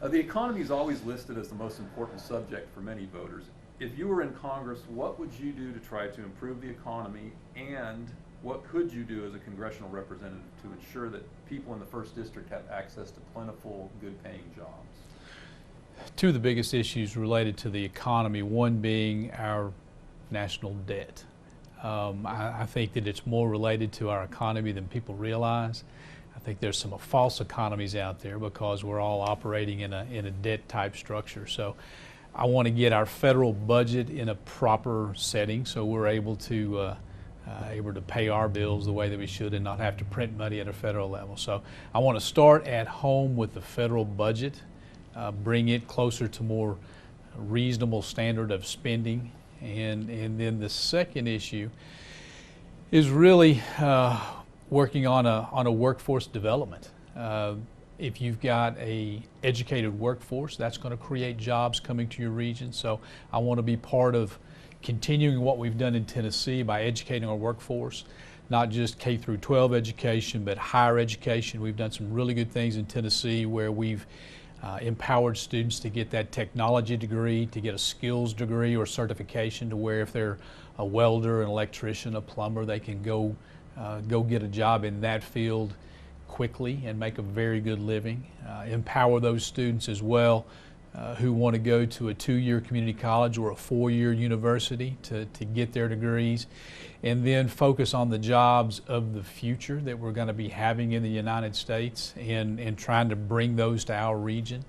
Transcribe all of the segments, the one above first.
The economy is always listed as the most important subject for many voters. If you were in Congress, what would you do to try to improve the economy, and what could you do as a congressional representative to ensure that people in the first district have access to plentiful, good-paying jobs? Two of the biggest issues related to the economy, one being our national debt. I think that it's more related to our economy than people realize. I think there's some false economies out there because we're all operating in a debt type structure. So I want to get our federal budget in a proper setting so we're able to pay our bills the way that we should and not have to print money at a federal level. So I want to start at home with the federal budget, bring it closer to more reasonable standard of spending. And then the second issue is really working on a workforce development. If you've got a educated workforce, that's going to create jobs coming to your region. So I want to be part of continuing what we've done in Tennessee by educating our workforce, not just K through 12 education, but higher education. We've done some really good things in Tennessee where we've empowered students to get that technology degree, to get a skills degree or certification to where if they're a welder, an electrician, a plumber, they can go get a job in that field quickly and make a very good living. Empower those students as well who want to go to a 2-year community college or a 4-year university to get their degrees, and then focus on the jobs of the future that we're going to be having in the United States and trying to bring those to our region,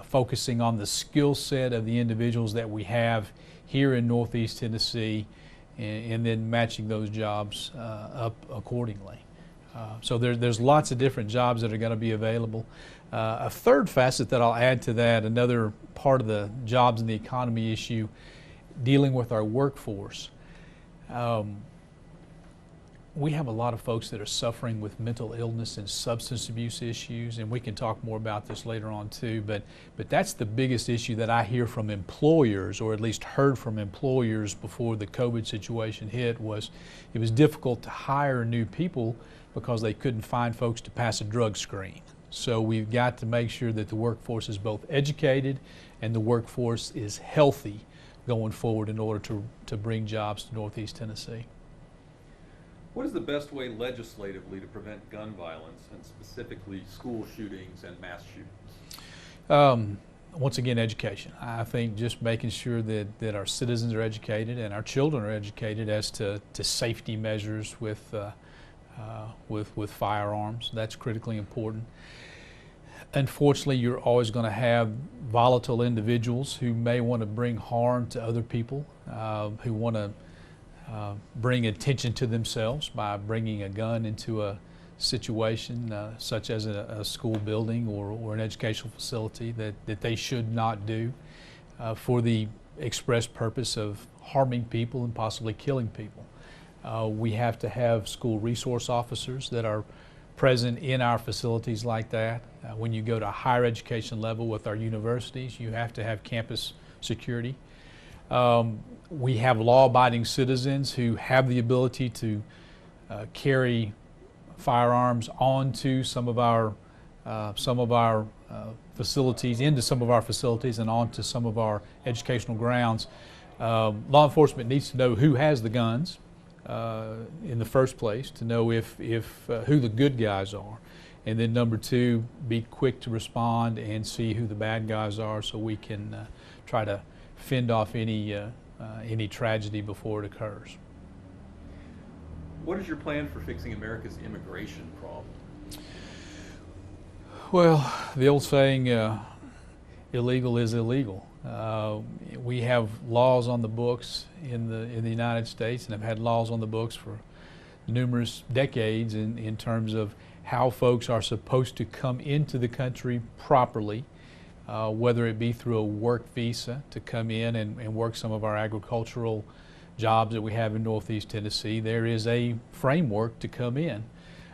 focusing on the skill set of the individuals that we have here in Northeast Tennessee, and then matching those jobs up accordingly. So there's lots of different jobs that are going to be available. A third facet that I'll add to that, another part of the jobs and the economy issue, dealing with our workforce. We have a lot of folks that are suffering with mental illness and substance abuse issues, and we can talk more about this later on too, but that's the biggest issue that I hear from employers, or at least heard from employers before the COVID situation hit, was it was difficult to hire new people because they couldn't find folks to pass a drug screen. So we've got to make sure that the workforce is both educated and the workforce is healthy going forward in order to bring jobs to Northeast Tennessee. What is the best way legislatively to prevent gun violence, and specifically school shootings and mass shootings? Once again, education. I think just making sure that our citizens are educated and our children are educated as to safety measures with firearms. That's critically important. Unfortunately, you're always going to have volatile individuals who may want to bring harm to other people, who want to bring attention to themselves by bringing a gun into a situation such as a school building or an educational facility that they should not do for the express purpose of harming people and possibly killing people. We have to have school resource officers that are present in our facilities like that. When you go to a higher education level with our universities, you have to have campus security. We have law-abiding citizens who have the ability to carry firearms onto some of our facilities, into some of our facilities and onto some of our educational grounds. Law enforcement needs to know who has the guns in the first place, to know if who the good guys are, and then number two, be quick to respond and see who the bad guys are so we can try to fend off any tragedy before it occurs. What is your plan for fixing America's immigration problem? Well, the old saying, illegal is illegal. We have laws on the books in the United States, and have had laws on the books for numerous decades in terms of how folks are supposed to come into the country properly, whether it be through a work visa to come in and work some of our agricultural jobs that we have in Northeast Tennessee. There is a framework to come in.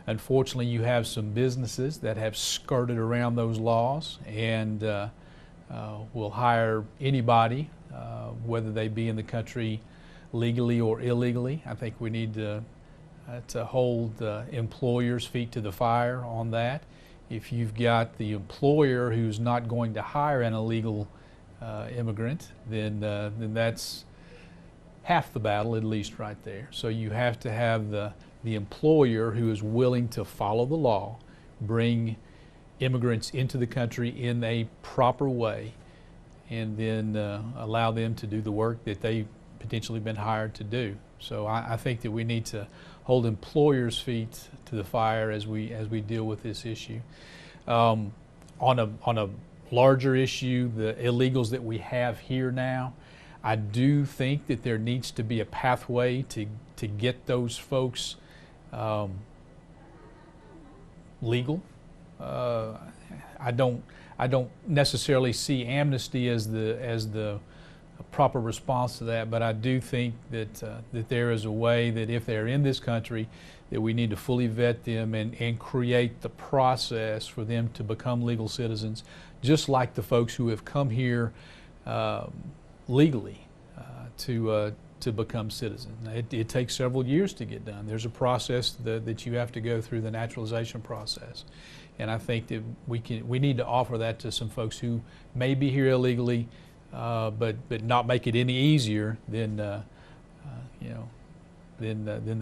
Unfortunately, you have some businesses that have skirted around those laws and will hire anybody, whether they be in the country legally or illegally. I think we need to hold employers' feet to the fire on that If you've got the employer who's not going to hire an illegal immigrant, then that's half the battle, at least right there. So you have to have the employer who is willing to follow the law, bring immigrants into the country in a proper way, and then allow them to do the work that they've potentially been hired to do. So I think that we need to hold employers' feet to the fire as we deal with this issue. On a larger issue, the illegals that we have here now, I do think that there needs to be a pathway to get those folks legal. I don't necessarily see amnesty as the proper response to that, but I do think that that there is a way that if they're in this country, that we need to fully vet them and create the process for them to become legal citizens, just like the folks who have come here legally to become citizens. It takes several years to get done. There's a process that you have to go through, the naturalization process. And I think that we need to offer that to some folks who may be here illegally, but not make it any easier than the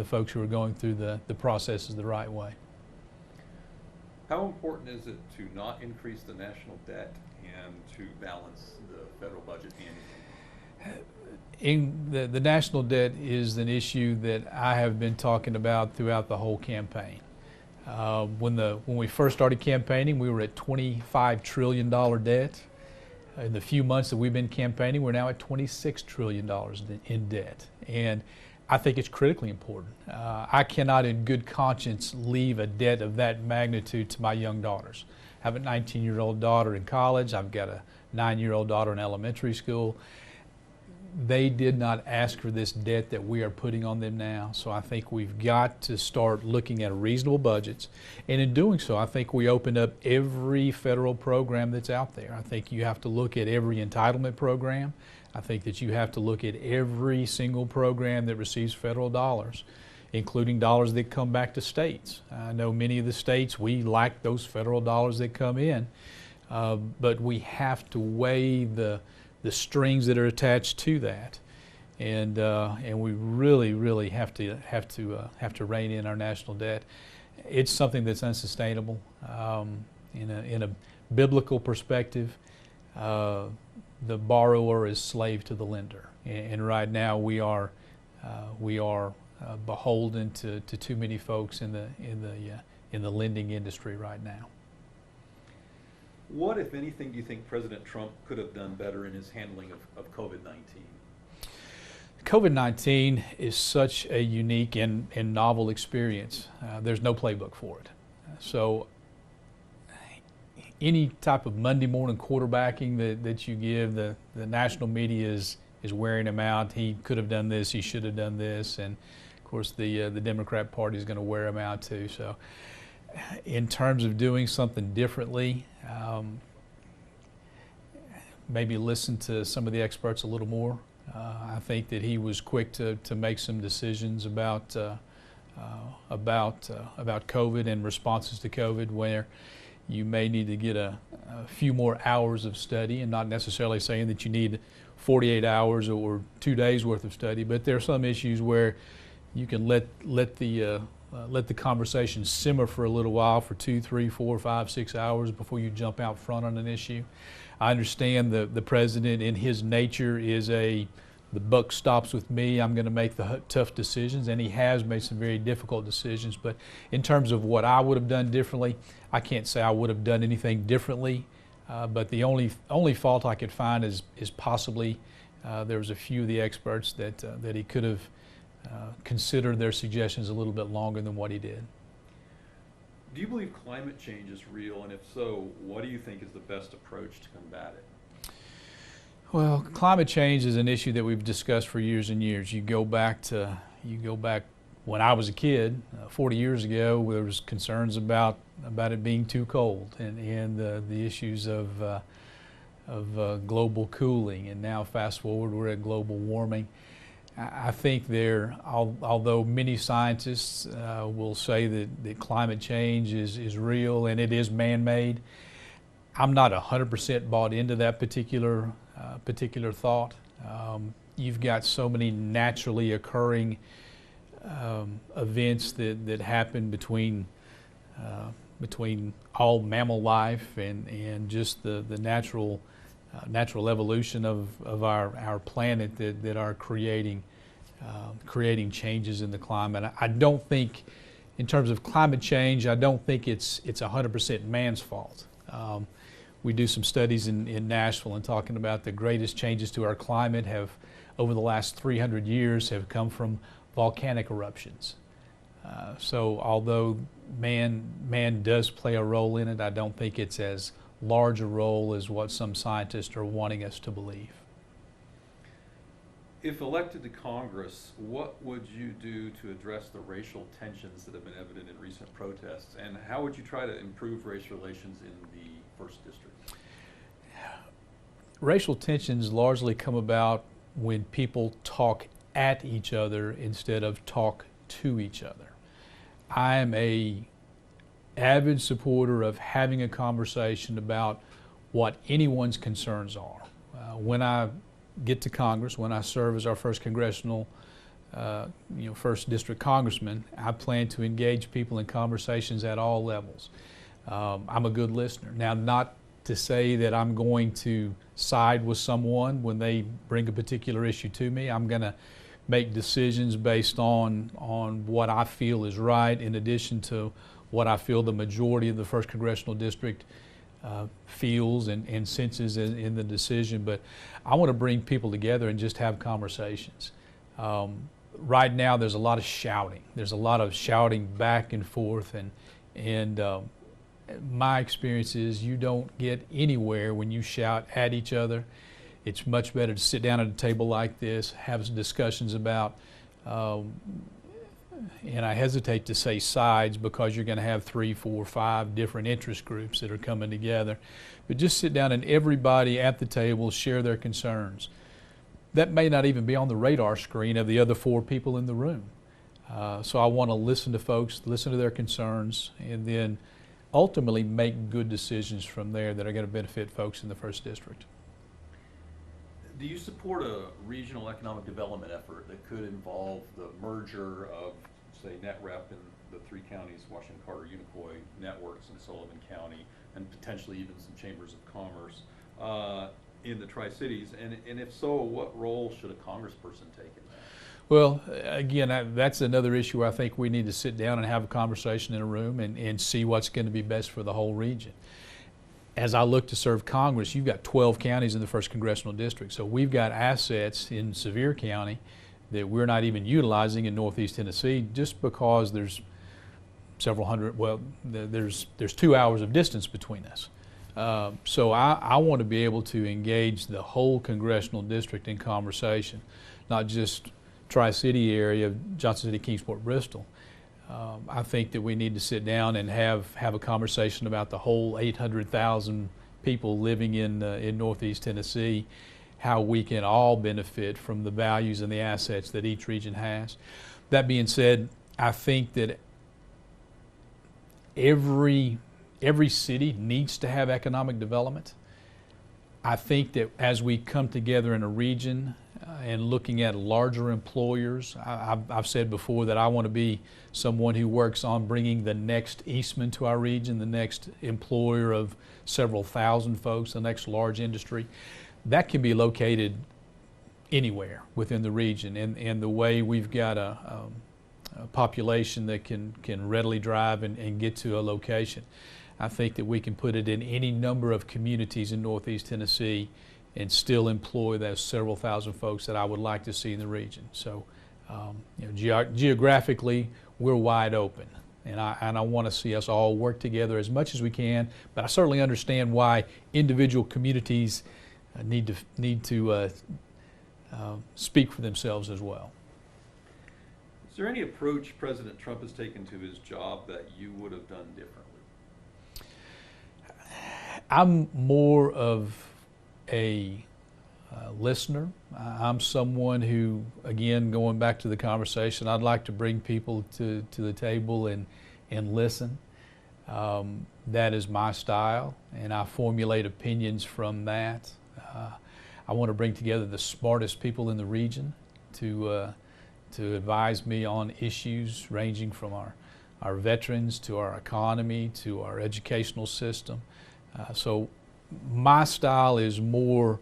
folks who are going through the processes the right way. How important is it to not increase the national debt and to balance the federal budget annually? The national debt is an issue that I have been talking about throughout the whole campaign. When we first started campaigning, we were at $25 trillion debt. In the few months that we've been campaigning, we're now at $26 trillion in debt. And I think it's critically important. I cannot in good conscience leave a debt of that magnitude to my young daughters. I have a 19-year-old daughter in college. I've got a 9-year-old daughter in elementary school. They did not ask for this debt that we are putting on them now. So I think we've got to start looking at reasonable budgets. And in doing so, I think we opened up every federal program that's out there. I think you have to look at every entitlement program. I think that you have to look at every single program that receives federal dollars, including dollars that come back to states. I know many of the states, we like those federal dollars that come in, but we have to weigh the strings that are attached to that, and we really have to rein in our national debt. It's something that's unsustainable. In a biblical perspective, the borrower is slave to the lender, and right now we are beholden to too many folks in the lending industry right now. What, if anything, do you think President Trump could have done better in his handling of COVID-19? COVID-19 is such a unique and novel experience. There's no playbook for it. So any type of Monday morning quarterbacking that you give, the national media is wearing him out. He could have done this, he should have done this, and of course the Democrat Party is going to wear him out too. So in terms of doing something differently, maybe listen to some of the experts a little more. I think that he was quick to make some decisions about COVID and responses to COVID, where you may need to get a few more hours of study, and not necessarily saying that you need 48 hours or 2 days worth of study, but there are some issues where you can let the conversation simmer for a little while, for 2, 3, 4, 5, 6 hours before you jump out front on an issue. I understand the president, in his nature, is the buck stops with me. I'm going to make the tough decisions, and he has made some very difficult decisions. But in terms of what I would have done differently, I can't say I would have done anything differently. But the only fault I could find is possibly there was a few of the experts that he could have considered their suggestions a little bit longer than what he did. Do you believe climate change is real, and if so, what do you think is the best approach to combat it? Well, climate change is an issue that we've discussed for years and years. You go back when I was a kid, 40 years ago, there was concerns about it being too cold, and the issues of global cooling, and now fast forward, we're at global warming. I think although many scientists will say that climate change is real and it is man-made, I'm not 100% bought into that particular thought. You've got so many naturally occurring events that happen between all mammal life and just the natural evolution of our planet that are creating changes in the climate. I don't think, in terms of climate change, I don't think it's 100% man's fault. We do some studies in Nashville and talking about the greatest changes to our climate over the last 300 years have come from volcanic eruptions. So although man does play a role in it, I don't think it's as large a role as what some scientists are wanting us to believe. If elected to Congress, what would you do to address the racial tensions that have been evident in recent protests, and how would you try to improve race relations in the First District? Racial tensions largely come about when people talk at each other instead of talk to each other. I am an avid supporter of having a conversation about what anyone's concerns are. When I get to Congress, when I serve as our first congressional, first district congressman, I plan to engage people in conversations at all levels. I'm a good listener. Now, not to say that I'm going to side with someone when they bring a particular issue to me. I'm going to make decisions based on what I feel is right, in addition to what I feel the majority of the first congressional district feels and senses in the decision. But I want to bring people together and just have conversations. Right now there's a lot of shouting. There's a lot of shouting back and forth, and my experience is you don't get anywhere when you shout at each other. It's much better to sit down at a table like this, have some discussions about, and I hesitate to say sides because you're going to have 3, 4, 5 different interest groups that are coming together. But just sit down and everybody at the table share their concerns. That may not even be on the radar screen of the other 4 people in the room. So I want to listen to folks, listen to their concerns, and then ultimately make good decisions from there that are going to benefit folks in the First District. Do you support a regional economic development effort that could involve the merger of, say, NetRep and the 3 counties, Washington, Carter, Unicoi networks in Sullivan County, and potentially even some chambers of commerce in the Tri-Cities? And if so, what role should a congressperson take in that? Well, again, that's another issue I think we need to sit down and have a conversation in a room and see what's going to be best for the whole region. As I look to serve Congress, you've got 12 counties in the first congressional district. So we've got assets in Sevier County that we're not even utilizing in Northeast Tennessee just because there's several hundred, well, there's 2 hours of distance between us. So I want to be able to engage the whole congressional district in conversation, not just Tri-City area, Johnson City, Kingsport, Bristol. I think that we need to sit down and have a conversation about the whole 800,000 people living in Northeast Tennessee, how we can all benefit from the values and the assets that each region has. That being said, I think that every city needs to have economic development. I think that as we come together in a region and looking at larger employers, I've said before that I want to be someone who works on bringing the next Eastman to our region, the next employer of several thousand folks, the next large industry. That can be located anywhere within the region, and the way we've got a population that can readily drive and get to a location. I think that we can put it in any number of communities in Northeast Tennessee and still employ those several thousand folks that I would like to see in the region. So geographically, we're wide open, and I want to see us all work together as much as we can, but I certainly understand why individual communities need to speak for themselves as well. Is there any approach President Trump has taken to his job that you would have done differently? I'm more of a listener. I'm someone who, again, going back to the conversation, I'd like to bring people to the table and listen. That is my style, and I formulate opinions from that. I want to bring together the smartest people in the region to advise me on issues ranging from our veterans to our economy to our educational system. So my style is more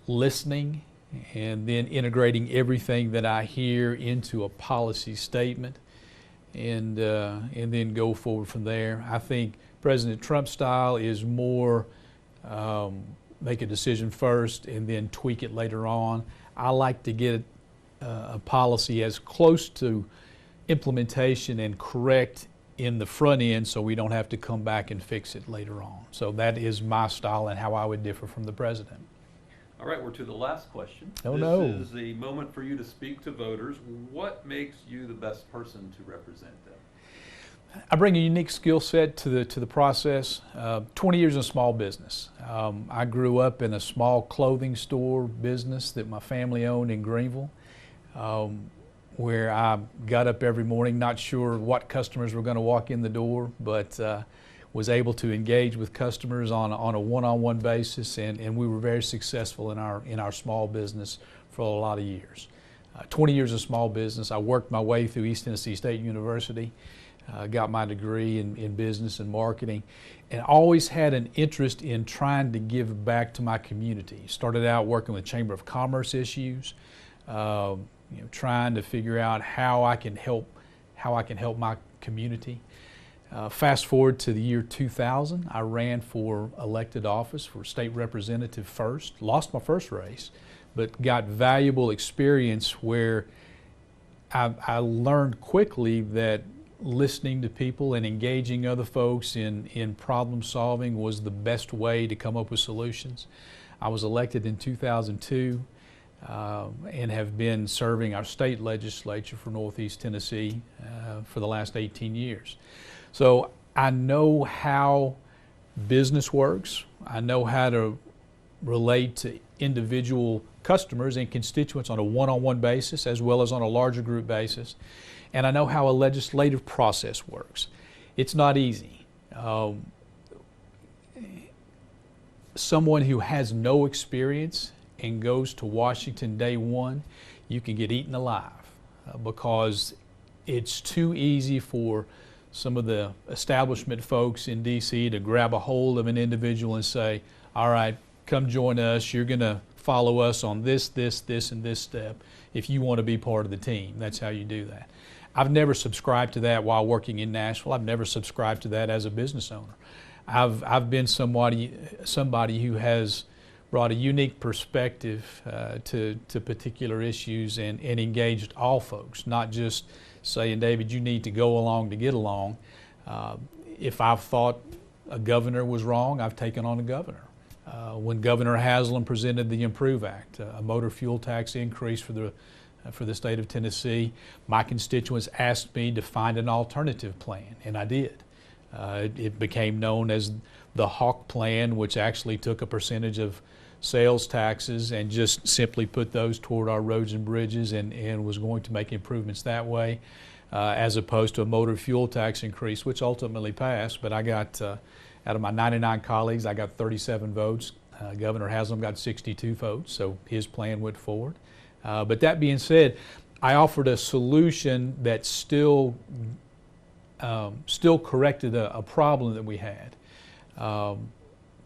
listening and then integrating everything that I hear into a policy statement and then go forward from there. I think President Trump's style is more make a decision first and then tweak it later on. I like to get a policy as close to implementation and correct in the front end so we don't have to come back and fix it later on. So that is my style and how I would differ from the president. All right, we're to the last question. Oh, no. This is the moment for you to speak to voters. What makes you the best person to represent them? I bring a unique skill set to the process. 20 years in small business. I grew up in a small clothing store business that my family owned in Greenville, where I got up every morning not sure what customers were going to walk in the door, but was able to engage with customers on a one-on-one basis, and we were very successful in our small business for a lot of years. 20 years of small business. I worked my way through East Tennessee State University. Got my degree in business and marketing, and always had an interest in trying to give back to my community. Started out working with Chamber of Commerce issues, trying to figure out how I can help my community. Fast forward to the year 2000, I ran for elected office for state representative first. Lost my first race, but got valuable experience where I learned quickly that listening to people and engaging other folks in problem solving was the best way to come up with solutions. I was elected in 2002 and have been serving our state legislature for Northeast Tennessee for the last 18 years. So I know how business works. I know how to relate to individual customers and constituents on a one-on-one basis as well as on a larger group basis. And I know how a legislative process works. It's not easy. Someone who has no experience and goes to Washington day one, you can get eaten alive because it's too easy for some of the establishment folks in D.C. to grab a hold of an individual and say, all right, come join us. You're going to follow us on this, and this step if you want to be part of the team. That's how you do that. I've never subscribed to that while working in Nashville. I've never subscribed to that as a business owner. I've been somebody who has brought a unique perspective to particular issues and engaged all folks, not just saying, David, you need to go along to get along. If I've thought a governor was wrong, I've taken on a governor. When Governor Haslam presented the Improve Act, a motor fuel tax increase for the state of Tennessee, my constituents asked me to find an alternative plan, and I did. It became known as the Hawk Plan, which actually took a percentage of sales taxes and just simply put those toward our roads and bridges and was going to make improvements that way, as opposed to a motor fuel tax increase, which ultimately passed. But I got, out of my 99 colleagues, I got 37 votes. Governor Haslam got 62 votes, so his plan went forward. But that being said, I offered a solution that still corrected a problem that we had.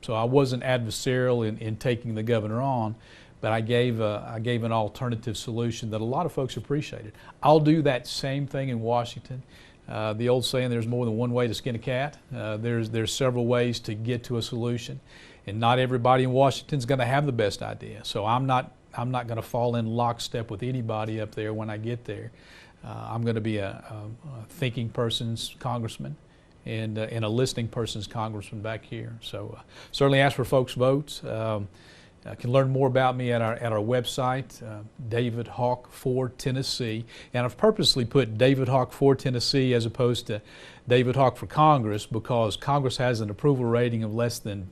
So I wasn't adversarial in taking the governor on, but I gave an alternative solution that a lot of folks appreciated. I'll do that same thing in Washington. The old saying, there's more than one way to skin a cat. There's several ways to get to a solution, and not everybody in Washington is going to have the best idea. So I'm not going to fall in lockstep with anybody up there when I get there. I'm going to be a thinking person's congressman and a listening person's congressman back here. So certainly ask for folks' votes. Can learn more about me at our website, David Hawk for Tennessee. And I've purposely put David Hawk for Tennessee as opposed to David Hawk for Congress because Congress has an approval rating of less than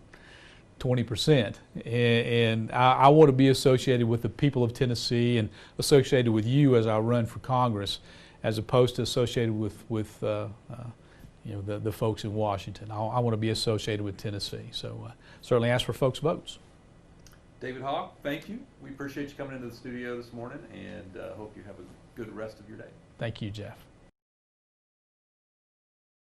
20%. And I want to be associated with the people of Tennessee and associated with you as I run for Congress, as opposed to associated with you know, the folks in Washington. I want to be associated with Tennessee. So certainly ask for folks' votes. David Hogg, thank you. We appreciate you coming into the studio this morning, and hope you have a good rest of your day. Thank you, Jeff.